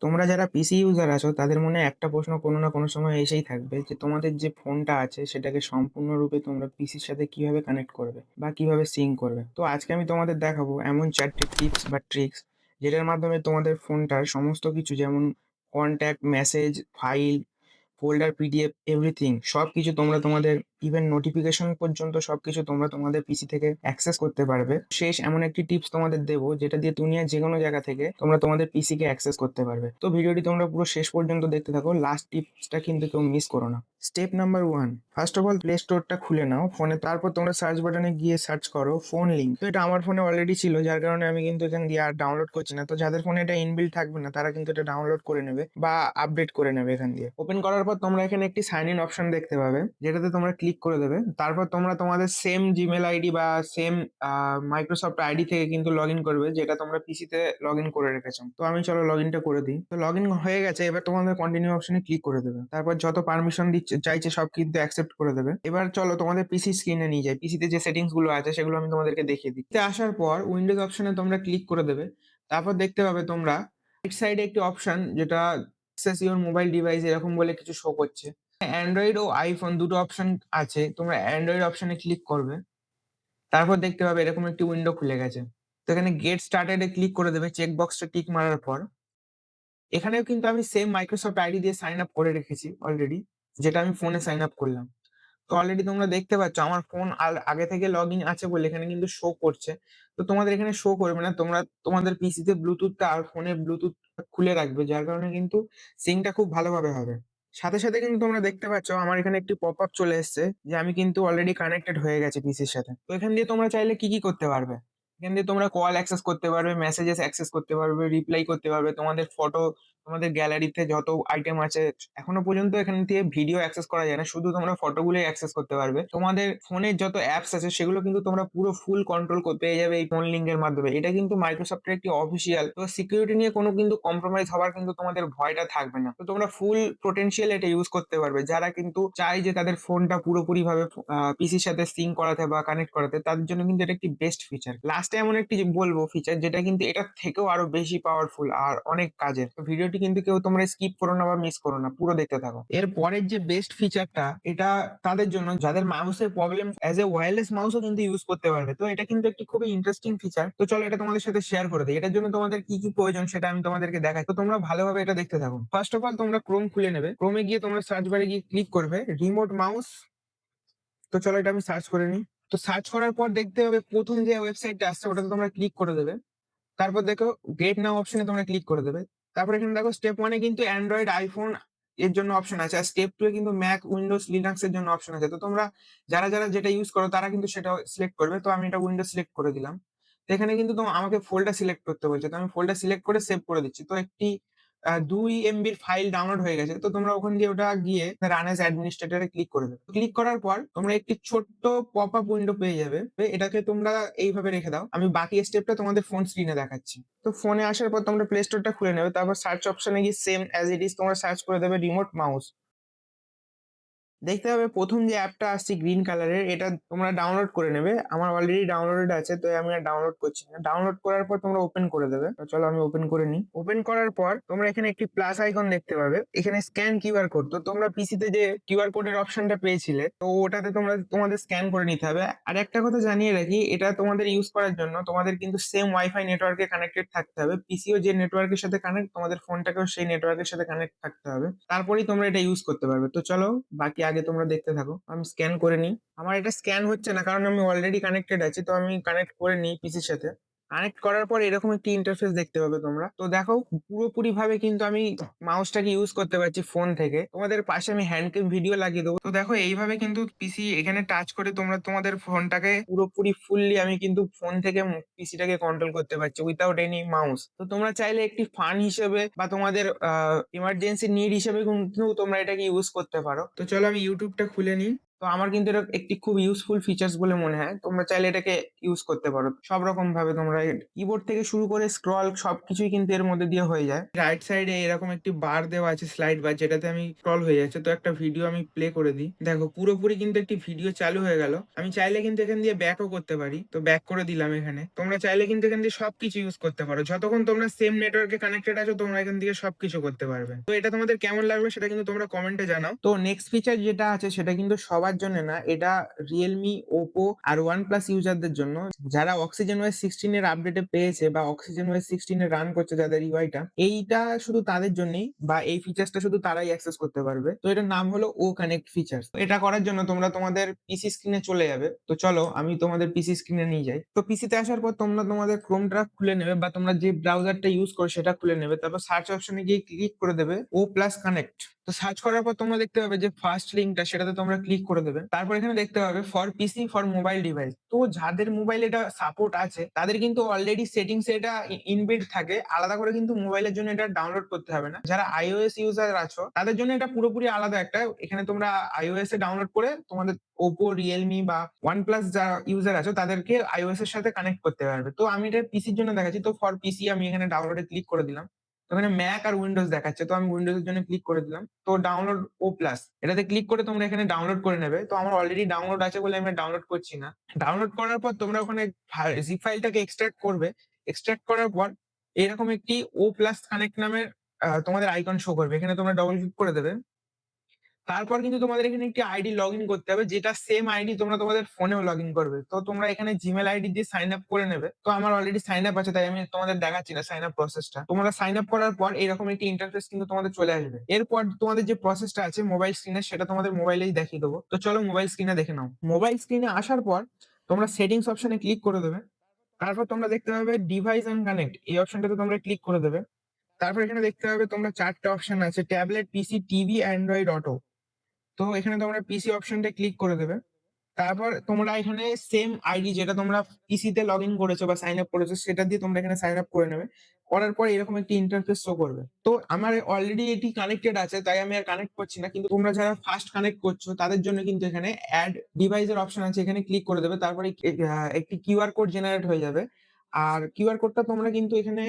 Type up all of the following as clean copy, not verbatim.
তোমরা যারা পিসি ইউজার আছো তাদের মনে একটা প্রশ্ন কোনো না কোনো সময় এসেই থাকবে যে তোমাদের যে ফোনটা আছে সেটাকে সম্পূর্ণরূপে তোমরা পিসির সাথে কিভাবে কানেক্ট করবে বা কিভাবে সিঙ্ক করবে। তো আজকে আমি তোমাদের দেখাবো এমন 4টে টিপস বা ট্রিক্স যেটার মাধ্যমে তোমাদের ফোনটার সমস্ত কিছু যেমন contact, message, file, folder, PDF, everything সবকিছু তোমরা তোমাদের ইভেন নোটিফিকেশন পর্যন্ত সবকিছু তোমরা তোমাদের পিসি থেকে অ্যাক্সেস করতে পারবে। শেষ এমন একটি টিপস তোমাদের দেবো যেটা দিয়ে দুনিয়ার যে কোনো জায়গা থেকে তোমরা তোমাদের পিসি কে অ্যাক্সেস করতে পারবে। তো ভিডিওটি তোমরা পুরো শেষ পর্যন্ত দেখতে থাকো, লাস্ট টিপসটা কিন্তু কেউ মিস করো না। Step number 1, first of all play স্টোরটা খুলে নাও ফোনে, তারপর তোমরা সার্চ বাটনে গিয়ে সার্চ করো ফোন লিঙ্ক। তো এটা আমার ফোনে অলরেডি ছিল, যার কারণে আমি কিন্তু এখান দিয়ে আর ডাউনলোড করছি না। তো যাদের ফোনে এটা ইনবিল্ট থাকবে না তারা কিন্তু এটা ডাউনলোড করে নেবে বা আপডেট করে নেবে। এখান দিয়ে ওপেন করার পর তোমরা এখানে একটি সাইন ইন অপশন দেখতে পাবে, যেটাতে তোমরা ক্লিক করে দেবে। তারপর তোমরা তোমাদের সেম জিমেল আইডি বা সেম মাইক্রোসফট আইডি থেকে কিন্তু লগ ইন করবে, যেটা তোমরা পিসিতে লগ ইন করে রেখেছো। তো আমি চলো লগ ইনটা করে দিই। তো লগ ইন হয়ে গেছে, এবার তোমাদের কন্টিনিউ অপশনে ক্লিক করে দেবে। তারপর যত পারমিশন দিচ্ছে চাইছে সব কিন্তু অ্যাকসেপ্ট করে দেবে। এবার চলো তোমাদের পিসি স্ক্রিনে নিয়ে যাই, পিসিতে যে সেটিংস গুলো আছে সেগুলো আমি তোমাদেরকে দেখিয়ে দিই। এতে আসার পর উইন্ডোজ অপশনে তোমরা ক্লিক করে দেবে। তারপর দেখতে পাবে তোমরা রাইট সাইডে একটি অপশন যেটা অ্যাক্সেস ইওর মোবাইল ডিভাইস এরকম বলে কিছু শো করছে। অ্যান্ড্রয়েড ও আইফোন দুটো অপশন আছে, তোমরা অ্যান্ড্রয়েড অপশনে ক্লিক করবে। তারপর দেখতে পাবে এরকম একটি উইন্ডো খুলে গেছে। তো এখানে গেট স্টার্টেড এ ক্লিক করে দেবে চেক বক্সটা টিক মারার পর। এখানেও কিন্তু আমি সেম মাইক্রোসফট আইডি দিয়ে সাইন আপ করে রেখেছি অলরেডি, যেটা আমি ফোনে সাইন আপ করলাম। তো অলরেডি তোমরা দেখতে পাচ্ছ আমার ফোন আগে থেকে লগ ইন আছে বলে এখানে কিন্তু শো করছে। তো তোমাদের এখানে শো করবে না, তোমরা তোমাদের পিসিতে ব্লুটুথটা আর ফোনে ব্লুটুথ খুলে রাখবে, যার কারণে কিন্তু সিঙ্কটা খুব ভালোভাবে হবে। সাথে সাথে কিন্তু তোমরা দেখতে পাচ্ছ আমার এখানে একটি পপ আপ চলে এসেছে যে আমি কিন্তু অলরেডি কানেক্টেড হয়ে গেছে পিসির সাথে। তো এখান দিয়ে তোমরা চাইলে কি কি করতে পারবে, এখান দিয়ে তোমরা কল অ্যাক্সেস করতে পারবে, মেসেজেস অ্যাক্সেস করতে পারবে, রিপ্লাই করতে পারবে, তোমাদের ফটো, তোমাদের গ্যালারিতে যত আইটেম আছে। এখনো পর্যন্ত এখান থেকে ভিডিও অ্যাক্সেস করা যায় না, শুধু তোমরা ফটোগুলোই অ্যাক্সেস করতে পারবে। তোমাদের ফোনের যত অ্যাপস আছে সেগুলো কিন্তু তোমরা পুরো ফুল কন্ট্রোল পেয়ে যাবে এই ফোন লিঙ্কের মাধ্যমে। এটা কিন্তু মাইক্রোসফটের একটি অফিসিয়াল, তো সিকিউরিটি নিয়ে কোনো কিন্তু কম্প্রোমাইজ হওয়ার কিন্তু তোমাদের ভয়টা থাকবে না। তো তোমরা ফুল পোটেনশিয়াল এটা ইউজ করতে পারবে। যারা কিন্তু চায় যে তাদের ফোনটা পুরোপুরি ভাবে পিসির সাথে সিঙ্ক করাতে বা কানেক্ট করাতে, তাদের জন্য কিন্তু এটা একটি বেস্ট ফিচার। লাস্টে এমন একটি যে বলবো ফিচার যেটা কিন্তু এটার থেকেও আরো বেশি পাওয়ারফুল আর অনেক কাজের। তো ভিডিওটি কিন্তু কেউ তোমরা স্কিপ করো না বা মিস করো না, পুরো দেখতে থাকো। এর পরের যে বেস্ট ফিচারটা এটা তাদের জন্য যাদের মাউসের প্রবলেম, অ্যাজ এ ওয়্যারলেস মাউসও কিন্তু ইউজ করতে পারবে। তো এটা কিন্তু একটি খুবই ইন্টারেস্টিং ফিচার। তো চলো এটা তোমাদের সাথে শেয়ার করে দিই। এটার জন্য তোমাদের কি কি প্রয়োজন সেটা আমি তোমাদেরকে দেখাই, তো তোমরা ভালোভাবে এটা দেখতে থাকো। ফার্স্ট অফ অল তোমরা ক্রোম খুলে নেবে, ক্রোমে গিয়ে তোমরা সার্চ বারে গিয়ে ক্লিক করবে রিমোট মাউস। তো চলো এটা আমি সার্চ করে নিই। তো সার্চ করার পর দেখতে হবে প্রথম যে ওয়েবসাইটটা আসছে ওটাতে তোমরা ক্লিক করে দেবে। তারপর দেখো গেট নাও অপশনে তোমরা ক্লিক করে দেবে। তারপর এখানে দেখো স্টেপ 1 এ কিন্তু অ্যান্ড্রয়েড, আইফোন এর জন্য অপশন আছে, আর স্টেপ 2 এ কিন্তু ম্যাক, উইন্ডোজ, লিনাক্স এর জন্য অপশন আছে। তো তোমরা যারা যারা যেটা ইউজ করো তারা কিন্তু সেটা সিলেক্ট করবে। তো আমি এটা উইন্ডোজ সিলেক্ট করে দিলাম। তো এখানে কিন্তু আমাকে ফোল্ডার সিলেক্ট করতে বলছে, তো আমি ফোল্ডার সিলেক্ট করে সেভ করে দিচ্ছি। তো একটি 2 MBর ফাইল ডাউনলোড হয়ে গেছে। তো তোমরা ওখান দিয়ে ওটা গিয়ে রান অ্যাজ অ্যাডমিনিস্ট্রেটরে ক্লিক করে দেবে। ক্লিক করার পর তোমরা একটি ছোট্ট পপ আপ উইন্ডো পেয়ে যাবে। এটাকে তোমরা এইভাবে রেখে দাও, আমি বাকি স্টেপটা তোমাদের ফোন স্ক্রিনে দেখাচ্ছি। তো ফোনে আসার পর তোমরা প্লে স্টোরটা খুলে নেবে, তারপর সার্চ অপশনে গিয়ে সেম অ্যাজ ইট ইজ তোমরা সার্চ করে দেবে রিমোট মাউস। দেখতে হবে প্রথম যে অ্যাপটা আসছে গ্রিন কালারের, এটা তোমরা ডাউনলোড করে নেবে। আমার অলরেডি ডাউনলোডেড আছে, তো আমি আর ডাউনলোড করছি না। ডাউনলোড করার পর তোমরা ওপেন করে দেবে। তো চলো আমি ওপেন করে নিই। ওপেন করার পর তোমরা এখানে একটি প্লাস আইকন দেখতে পাবে, এখানে স্ক্যান কিউআর কোড। তো তোমরা পিসিতে যে কিউআর কোডের অপশনটা পেয়েছিলে, তো ওটাতে তোমরা তোমাদের স্ক্যান করে নিতে হবে। আর একটা কথা জানিয়ে রাখি, এটা তোমাদের ইউজ করার জন্য তোমাদের কিন্তু সেম ওয়াইফাই নেটওয়ার্কে কানেক্টেড থাকতে হবে। পিসিও যে নেটওয়ার্কের সাথে কানেক্ট, তোমাদের ফোনটাকেও সেই নেটওয়ার্কের সাথে কানেক্ট থাকতে হবে, তারপরেই তোমরা এটা ইউজ করতে পারবে। তো চলো বাকি আগে তোমরা দেখতে থাকো, আমি স্ক্যান করে নিই। আমার এটা স্ক্যান হচ্ছে না কারণ আমি অলরেডি কানেক্টেড আছি, তো আমি কানেক্ট করে নিই পিসির সাথে। কানেক্ট করার পর এরকম একটি ইন্টারফেস দেখতে পাবে তোমরা। তো দেখো পুরোপুরি ভাবে কিন্তু আমি মাউসটাকে ইউজ করতে পারছি ফোন থেকে। তোমাদের পাশে আমি হ্যান্ড ক্যাম ভিডিও লাগিয়ে দেবো। তো দেখো এইভাবে কিন্তু পিসি এখানে টাচ করে তোমরা তোমাদের ফোনটাকে পুরোপুরি ফুললি আমি কিন্তু ফোন থেকে পিসিটাকে কন্ট্রোল করতে পারছি উইথাউট এনি মাউস। তো তোমরা চাইলে একটি ফান হিসেবে বা তোমাদের ইমার্জেন্সি নিড হিসেবে কিন্তু তোমরা এটাকে ইউজ করতে পারো। তো চলো আমি ইউটিউবটা খুলে নিই। তো আমার কিন্তু এটা একটি খুব ইউজফুল ফিচার্স বলে মনে হয়। তোমরা চাইলে এটাকে ইউজ করতে পারো। সব রকম ভাবে তোমরা কিবোর্ড থেকে শুরু করে স্ক্রল সবকিছুই কিন্তু এর মধ্যে দিয়ে হয়ে যায়। রাইট সাইডে এরকম একটি বার দেওয়া আছে, স্লাইড বার, যেটাতে আমি স্ক্রল হয়ে যাচ্ছে। তো একটা ভিডিও আমি প্লে করে দিই। দেখো পুরোপুরি কিন্তু একটি ভিডিও চালু হয়ে গেল। আমি চাইলে কিন্তু এখান দিয়ে ব্যাকও করতে পারি। তো ব্যাক করে দিলাম এখানে। তোমরা চাইলে কিন্তু এখান দিয়ে সবকিছু ইউজ করতে পারো। যতক্ষণ তোমরা সেম নেটওয়ার্কে কানেক্টেড আছো তোমরা এখান থেকে সবকিছু করতে পারবে। তো এটা তোমাদের কেমন লাগবে সেটা কিন্তু তোমরা কমেন্টে জানাও। তো নেক্সট ফিচার যেটা আছে সেটা কিন্তু সবার জন্য না, এটা রিয়েলমি, ওপো আর OnePlus ইউজারদের জন্য, যারা অক্সিজেন ওএস 16 এর আপডেটে পেয়েছে বা অক্সিজেন ওএস 16 এ রান করছে যাদের ইউআইটা, এইটা শুধু তাদের জন্যই, বা এই ফিচার্সটা শুধু তারাই অ্যাক্সেস করতে পারবে। তো এটার নাম হলো ও কানেক্ট ফিচার্স। এটা করার জন্য তোমরা তোমাদের পিসি স্ক্রিনে চলে যাবে। তো চলো আমি তোমাদের পিসি স্ক্রিনে নিয়ে যাই। তো পিসিতে আসার পর তোমরা তোমাদের ক্রোমটা খুলে নেবে, বা তোমরা যে ব্রাউজারটা ইউজ করো সেটা খুলে নেবে। তারপর সার্চ অপশনে গিয়ে ক্লিক করে দেবে ও প্লাস কানেক্ট। তো সার্চ করার পর তোমরা দেখতে পাবে যে ফার্স্ট লিঙ্কটা, সেটাতে তোমরা ক্লিক করে দেবে। তারপর এখানে দেখতে পাবে for PC for mobile device. তো যাদের মোবাইল এটা সাপোর্ট আছে তাদের কিন্তু অলরেডি সেটিংস এটা ইনবিল্ট থাকে, আলাদা করে কিন্তু মোবাইলের জন্য এটা ডাউনলোড করতে হবে না। যারা আইওএস ইউজার আছো তাদের জন্য এটা পুরোপুরি আলাদা একটা, এখানে তোমরা আইওএস এ ডাউনলোড করে তোমাদের ওপো, রিয়েলমি বা OnePlus যারা ইউজার আছো তাদেরকে আইওএস এর সাথে কানেক্ট করতে পারবে। তো আমি এটা পিসির জন্য দেখাচ্ছি। তো ফর পিসি আমি এখানে ডাউনলোডে ক্লিক করে দিলাম। তো এখানে ম্যাক আর উইন্ডোজ দেখাচ্ছে, তো আমি উইন্ডোজ এর জন্য ক্লিক করে দিলাম। তো ডাউনলোড ও প্লাস এটাতে ক্লিক করে তোমরা এখানে ডাউনলোড করে নেবে। তো আমার অলরেডি ডাউনলোড আছে বলে আমি ডাউনলোড করছি না। ডাউনলোড করার পর তোমরা ওখানে জিপ ফাইলটাকে এক্সট্রাক্ট করবে। এক্সট্রাক্ট করার পর এরকম একটি ও প্লাস কানেক্ট নামের তোমাদের আইকন শো করবে। এখানে তোমরা ডবল ক্লিক করে দেবে। তারপর কিন্তু তোমাদের এখানে একটি আইডি লগ ইন করতে হবে, যেটা সেম আইডি তোমরা তোমাদের ফোনেও লগ ইন করবে। তো তোমরা এখানে জিমেল আইডি দিয়ে সাইন আপ করে নেবে। তো আমার অলরেডি সাইন আপ আছে তাই আমি তোমাদের দেখাচ্ছি না সাইন আপ প্রসেসটা। তোমরা সাইন আপ করার পর এরকম একটি ইন্টারফেস কিন্তু তোমাদের চলে আসবে। এরপর তোমাদের যে প্রসেসটা আছে মোবাইল স্ক্রিনে, সেটা তোমাদের মোবাইলেই দেখিয়ে দেবো। তো চলো মোবাইল স্ক্রিনে দেখে নাও। মোবাইল স্ক্রিনে আসার পর তোমরা সেটিংস অপশনে ক্লিক করে দেবে। তারপর তোমরা দেখতে পাবে ডিভাইস এন্ড কানেক্ট, এই অপশনটাতে তোমরা ক্লিক করে দেবে। তারপর এখানে দেখতে পাবে তোমরা চারটে অপশন আছে, ট্যাবলেট, পিসি, টিভি, অ্যান্ড্রয়েড অটো। তো এখানে তোমরা পিসি অপশনটা ক্লিক করে দেবে। তারপর তোমরা এখানে সেম আইডি যেটা তোমরা পিসি তে লগ ইন করেছো বা সাইন আপ করেছো সেটা দিয়ে তোমরা এখানে সাইন আপ করে নেবে। করার পর এরকম একটি ইন্টারফেস শো করবে। তো আমার অলরেডি এটি কানেক্টেড আছে তাই আমি আর কানেক্ট করছি না, কিন্তু তোমরা যারা ফার্স্ট কানেক্ট করছো তাদের জন্য কিন্তু এখানে অ্যাড ডিভাইসের অপশন আছে, এখানে ক্লিক করে দেবে। তারপরে একটি কিউআর কোড জেনারেট হয়ে যাবে। আর কিউআর কোডটা তোমরা কিন্তু এখানে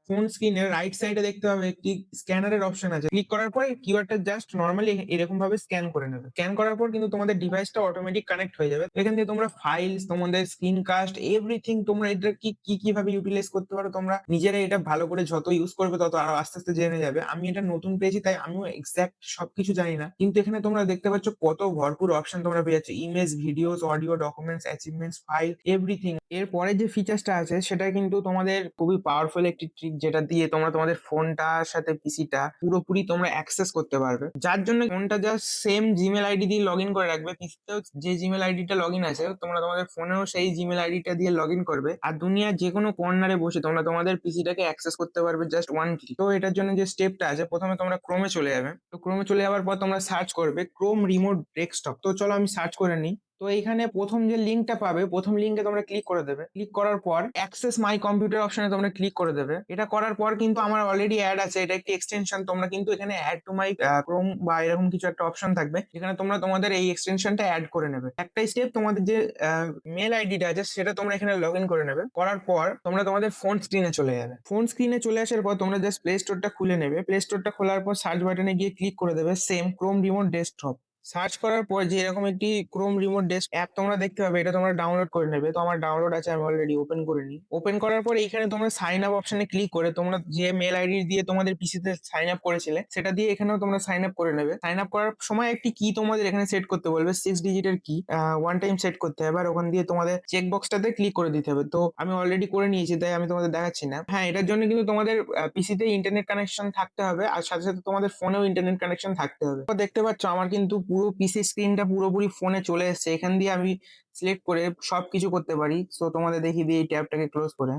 ফোন স্ক্রিনের রাইট সাইডে দেখতে পাবে একটি স্ক্যানারের অপশন আছে। ক্লিক করার পর কিউআরটা জাস্ট নর্মালি এরকম ভাবে স্ক্যান করে নেবে। স্ক্যান করার পর কিন্তু তোমাদের ডিভাইসটা অটোমেটিক কানেক্ট হয়ে যাবে। এখান থেকে তোমরা ফাইলস, তোমাদের স্ক্রিন কাস্ট, এভরিথিং তোমরা এটা কিভাবে ইউটিলাইজ করতে পারো তোমরা নিজেরা এটা ভালো করে যত ইউজ করবে তত আরো আস্তে আস্তে জেনে যাবে। আমি এটা নতুন পেয়েছি তাই আমিও এক্সাক্ট সবকিছু জানি না, কিন্তু এখানে তোমরা দেখতে পাচ্ছ কত ভরপুর অপশন তোমরা পেয়ে যাচ্ছ, image, videos, audio, documents, achievements, file, everything. এরপরে যে ফিচার্সটা আছে সেটা কিন্তু তোমাদের খুবই পাওয়ারফুল একটি ট্রিক, যেটা দিয়ে তোমরা তোমাদের ফোনটার সাথে পিসিটা পুরোপুরি তোমরা অ্যাক্সেস করতে পারবে। যার জন্য ফোনটা জাস্ট সেম জিমেল আইডি দিয়ে লগ ইন করে রাখবে। পিসিতেও যে জিমেল আইডিটা লগ ইন আছে তোমরা তোমাদের ফোনেও সেই জিমেল আইডিটা দিয়ে লগ ইন করবে। আর দুনিয়ার যে কোনো কর্নারে বসে তোমরা তোমাদের পিসিটাকে অ্যাক্সেস করতে পারবে জাস্ট ওয়ান ক্লিক। তো এটার জন্য যে স্টেপটা আছে, প্রথমে তোমরা ক্রোমে চলে যাবে। তো ক্রোমে চলে যাওয়ার পর তোমরা সার্চ করবে ক্রোম রিমোট ডেস্কটপ। তো চলো আমি সার্চ করে নিই। তো এইখানে প্রথম যে লিঙ্কটা পাবে, প্রথম লিঙ্কে তোমরা ক্লিক করে দেবে। ক্লিক করার পর অ্যাক্সেস মাই কম্পিউটার অপশনে তোমরা ক্লিক করে দেবে। এটা করার পর কিন্তু আমার অলরেডি অ্যাড আছে, এটা একটি এক্সটেনশন। তোমরা কিন্তু এখানে অ্যাড টু মাই ক্রোম বা এরকম কিছু একটা অপশন থাকবে, যেখানে তোমরা তোমাদের এই এক্সটেনশনটা অ্যাড করে নেবে। একটা স্টেপ, তোমাদের যে মেল আইডিটা আছে সেটা তোমরা এখানে লগ ইন করে নেবে। করার পর তোমরা তোমাদের ফোন স্ক্রিনে চলে যাবে। ফোন স্ক্রিনে চলে আসার পর তোমরা জাস্ট প্লে স্টোরটা খুলে নেবে। প্লে স্টোরটা খোলার পর সার্চ বাটনে গিয়ে ক্লিক করে দেবে same Chrome remote desktop. Search করার পর যে এরকম একটি ক্রোম রিমোট ডেস্ক অ্যাপ তোমরা দেখতে পাবে, এটা তোমরা ডাউনলোড করে নেবে। তো আমার ডাউনলোড আছে, আমি অলরেডি ওপেন করে নিই। ওপেন করার পর এখানে তোমরা সাইন আপ অপশনে ক্লিক করে তোমরা যে মেল আইডি দিয়ে তোমাদের পিসিতে সাইন আপ করেছিলে সেটা দিয়ে এখানেও তোমরা সাইন আপ করে নেবে। সাইন আপ করার সময় একটি কি তোমাদের এখানে সেট করতে বলবে, 6 ডিজিটের কি, ওয়ান টাইম সেট করতে হবে। আর ওখান দিয়ে তোমাদের চেক বক্সটাতে ক্লিক করে দিতে হবে। তো আমি অলরেডি করে নিয়েছি তাই আমি তোমাদের দেখাচ্ছি না। হ্যাঁ, এটার জন্য কিন্তু তোমাদের পিসিতে ইন্টারনেট কানেকশন থাকতে হবে, আর সাথে সাথে তোমাদের ফোনেও ইন্টারনেট কানেকশন থাকতে হবে। তো দেখতে পাচ্ছ আমার কিন্তু পুরো পিসি স্ক্রিনটা পুরোপুরি ফোনে চলে এসেছে। এখান দিয়ে আমি সিলেক্ট করে সবকিছু করতে পারি। সো তোমাদের দেখিয়ে দিয়ে এই ট্যাবটাকে ক্লোজ করে।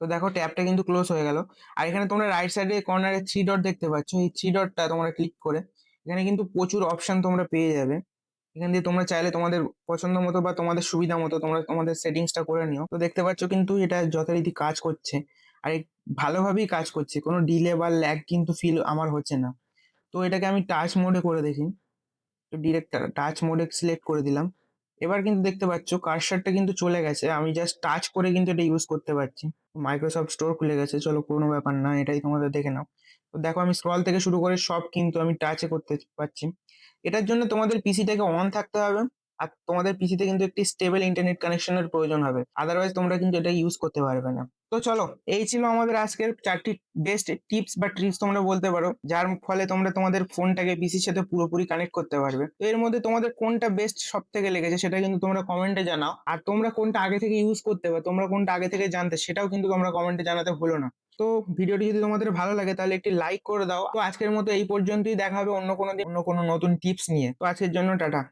তো দেখো ট্যাবটা কিন্তু ক্লোজ হয়ে গেল। আর এখানে তোমরা রাইট সাইডে কর্নারে 3 ডট দেখতে পাচ্ছ, এই 3 ডটটা তোমরা ক্লিক করে এখানে কিন্তু প্রচুর অপশন তোমরা পেয়ে যাবে। এখান দিয়ে তোমরা চাইলে তোমাদের পছন্দ মতো বা তোমাদের সুবিধা মতো তোমরা তোমাদের সেটিংসটা করে নিও। তো দেখতে পাচ্ছ কিন্তু এটা যথারীতি কাজ করছে, আর ভালোভাবেই কাজ করছে, কোনো ডিলে বা ল্যাগ কিন্তু ফিল আমার হচ্ছে না। তো এটাকে আমি টাচ মোডে করে দেখি। তো ডিরেক্ট টাচ মোডে সিলেক্ট করে দিলাম। এবার কিন্তু দেখতে পাচ্ছ কার্সারটা কিন্তু চলে গেছে, আমি জাস্ট টাচ করে কিন্তু এটা ইউজ করতে পারছি। মাইক্রোসফট স্টোর খুলে গেছে, চলো কোনো ব্যাপার না, এটাই তোমাদের দেখে নাও। তো দেখো আমি স্ক্রল থেকে শুরু করে সব কিন্তু আমি টাচে করতে পারছি। এটার জন্য তোমাদের পিসিটাকে অন থাকতে হবে, আর তোমাদের পিসিতে কিন্তু একটি স্টেবল ইন্টারনেট কানেকশনের প্রয়োজন হবে, আদারওয়াইজ তোমরা কিন্তু এটা ইউজ করতে পারবে না। তো চলো, এই ছিল আমাদের আজকের 4টি বেস্ট টিপস বা ট্রিক্স তোমরা বলতে পারো, যার ফলে তোমরা তোমাদের ফোনটাকে পিসির সাথে পুরোপুরি কানেক্ট করতে পারবে। তো এর মধ্যে তোমাদের কোনটা বেস্ট সব থেকে লেগেছে সেটা কিন্তু তোমরা কমেন্টে জানাও, আর তোমরা কোনটা আগে থেকে ইউজ করতে বা তোমরা কোনটা আগে থেকে জানতে সেটাও কিন্তু তোমরা কমেন্টে জানাতে ভুলো না। তো ভিডিওটি যদি তোমাদের ভালো লাগে তাহলে একটি লাইক করে দাও। তো আজকের মতো এই পর্যন্তই, দেখা হবে অন্য কোনো দিন অন্য কোনো নতুন টিপস নিয়ে। তো আজকের জন্য টাটা।